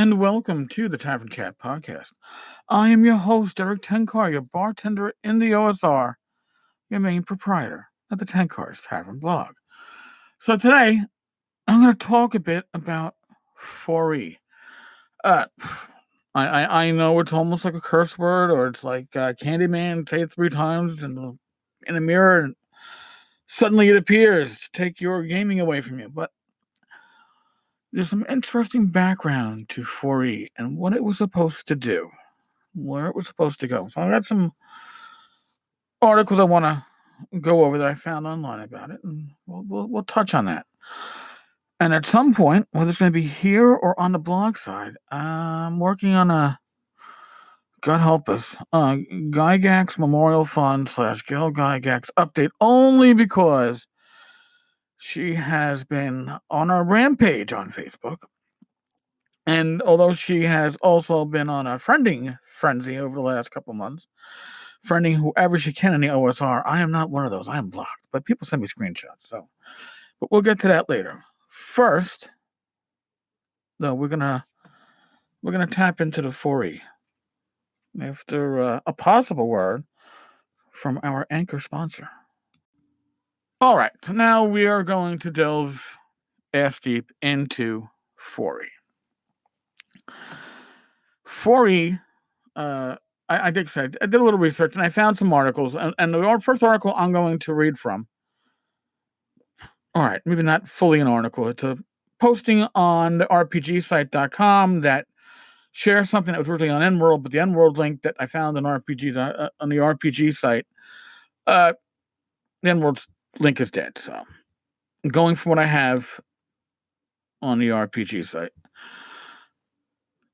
and welcome to the Tavern Chat podcast. I am your host, Eric Tenkar, your bartender in the OSR, your main proprietor of the Tenkar's Tavern blog. So today, I'm going to talk a bit about 4E. Uh, I know it's almost like a curse word, or it's like Candyman, say it 3 times in a mirror, and suddenly it appears to take your gaming away from you. But there's some interesting background to 4E and what it was supposed to do, where it was supposed to go. So I got some articles I want to go over that I found online about it, and we'll touch on that. And at some point, whether it's going to be here or on the blog side, I'm working on a, God help us, Gygax Memorial Fund / Gail Gygax update, only because she has been on a rampage on Facebook. And although she has also been on a friending frenzy over the last couple months, friending whoever she can in the OSR, I am not one of those. I am blocked. But people send me screenshots. But we'll get to that later. First, though, we're gonna tap into the 4E after a possible word from our anchor sponsor. All right, so now we are going to delve ass deep into 4E. 4E, I did a little research and I found some articles. And the first article I'm going to read from, all right, maybe not fully an article. It's a posting on the RPGsite.com that shares something that was originally on N-World, but the N-World link that I found on on the RPG site, the N-World's link is dead. So going from what I have on the RPG site.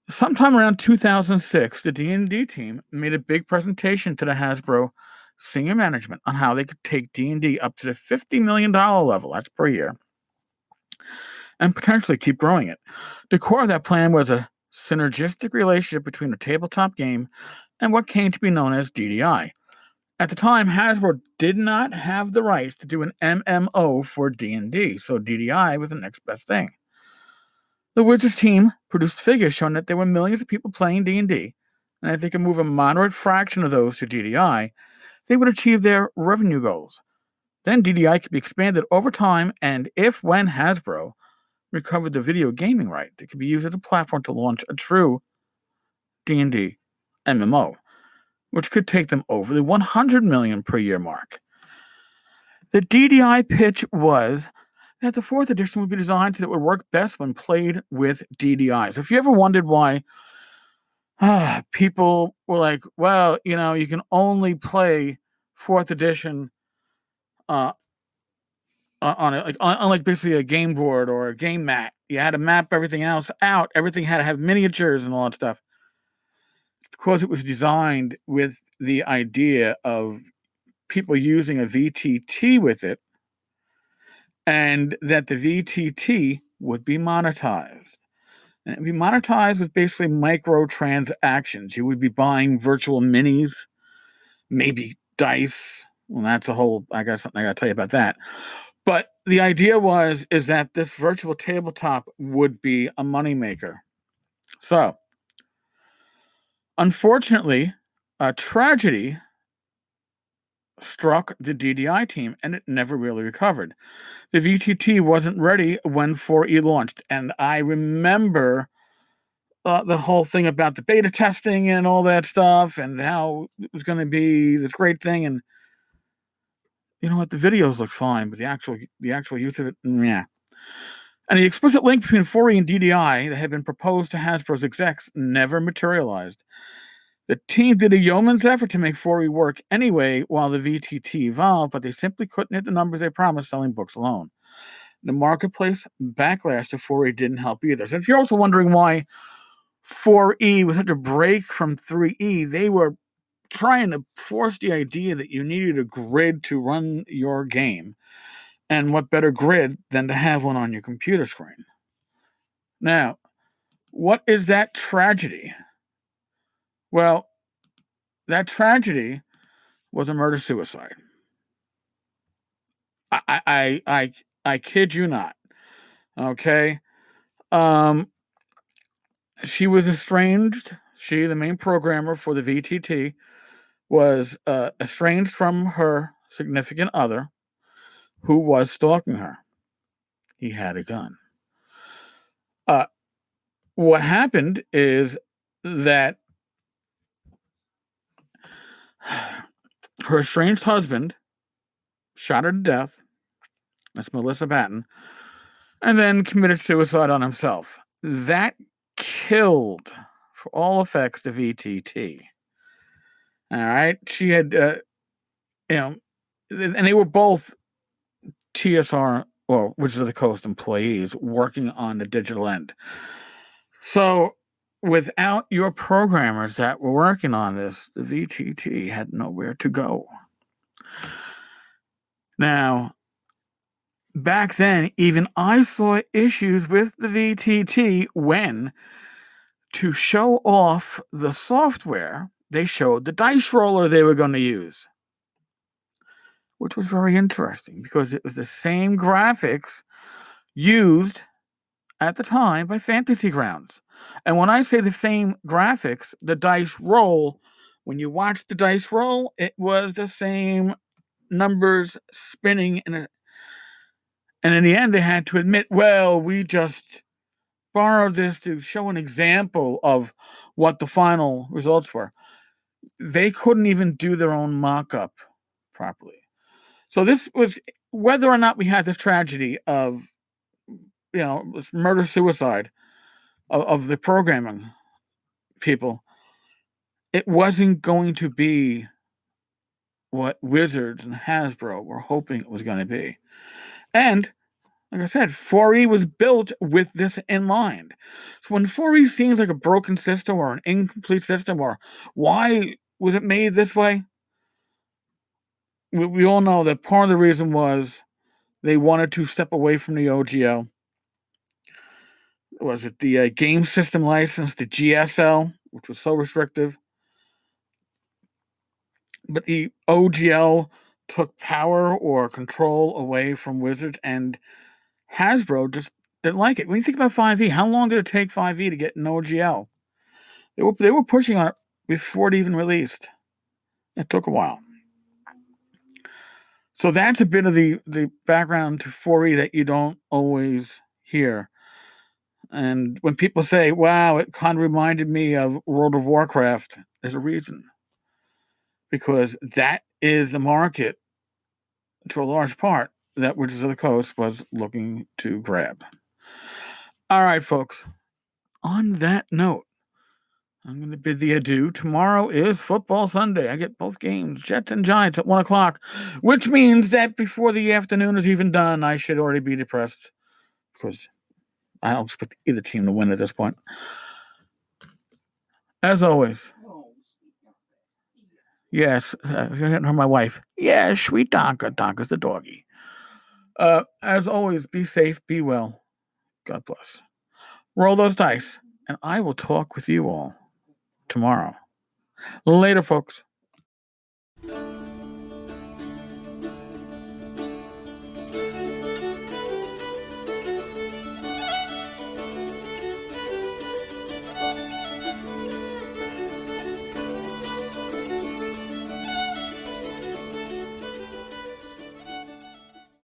Sometime around 2006, the D&D team made a big presentation to the Hasbro senior management on how they could take D&D up to the $50 million level, that's per year, and potentially keep growing it. The core of that plan was a synergistic relationship between a tabletop game and what came to be known as DDI. At the time, Hasbro did not have the rights to do an MMO for D&D, so DDI was the next best thing. The Wizards team produced figures showing that there were millions of people playing D&D, and if they could move a moderate fraction of those to DDI, they would achieve their revenue goals. Then DDI could be expanded over time, and when Hasbro recovered the video gaming right, it could be used as a platform to launch a true D&D MMO, which could take them over the 100 million per year mark. The DDI pitch was that the 4th edition would be designed so that it would work best when played with DDI. So if you ever wondered why people were like, well, you can only play 4th edition on like basically a game board or a game mat. You had to map everything else out. Everything had to have miniatures and all that stuff. Because it was designed with the idea of people using a VTT with it, and that the VTT would be monetized. And it would be monetized with basically microtransactions. You would be buying virtual minis, maybe dice. Well, that's a whole, I got something I got to tell you about that. But the idea is that this virtual tabletop would be a moneymaker. So, unfortunately, a tragedy struck the DDI team, and it never really recovered. The VTT wasn't ready when 4E launched, and I remember the whole thing about the beta testing and all that stuff, and how it was going to be this great thing. And you know what? The videos look fine, but the actual use of it, yeah. And the explicit link between 4E and DDI that had been proposed to Hasbro's execs never materialized. The team did a yeoman's effort to make 4E work anyway while the VTT evolved, but they simply couldn't hit the numbers they promised selling books alone. The marketplace backlash to 4E didn't help either. So if you're also wondering why 4E was such a break from 3E, they were trying to force the idea that you needed a grid to run your game. And what better grid than to have one on your computer screen? Now, what is that tragedy? Well, that tragedy was a murder-suicide. I kid you not. Okay? She was estranged. She, the main programmer for the VTT, was estranged from her significant other who was stalking her. He had a gun. What happened is that her estranged husband shot her to death. That's Melissa Batten. And then committed suicide on himself. That killed, for all effects, the VTT. All right. She had, and they were both TSR, or Wizards of the Coast employees working on the digital end. So without your programmers that were working on this, the VTT had nowhere to go. Now, back then, even I saw issues with the VTT when, to show off the software, they showed the dice roller they were going to use, which was very interesting because it was the same graphics used at the time by Fantasy Grounds. And when I say the same graphics, the dice roll, when you watch the dice roll, it was the same numbers spinning. And in the end, they had to admit, well, we just borrowed this to show an example of what the final results were. They couldn't even do their own mock-up properly. So this was, whether or not we had this tragedy of, this murder-suicide of the programming people, it wasn't going to be what Wizards and Hasbro were hoping it was going to be. And like I said, 4E was built with this in mind. So when 4E seems like a broken system or an incomplete system, or why was it made this way? We all know that part of the reason was they wanted to step away from the OGL. Was it the game system license, the GSL, which was so restrictive? But the OGL took power or control away from Wizards, and Hasbro just didn't like it. When you think about 5e, how long did it take 5e to get an OGL? They were pushing on it before it even released. It took a while. So that's a bit of the background to 4e that you don't always hear. And when people say, wow, it kind of reminded me of World of Warcraft, there's a reason. Because that is the market, to a large part, that Wizards of the Coast was looking to grab. All right, folks. On that note, I'm going to bid thee adieu. Tomorrow is Football Sunday. I get both games, Jets and Giants, at 1 o'clock, which means that before the afternoon is even done, I should already be depressed because I don't expect either team to win at this point. As always. Yes, my wife. Yes, sweet Donka. Donka's the doggy. As always, be safe, be well. God bless. Roll those dice, and I will talk with you all tomorrow. Later, folks.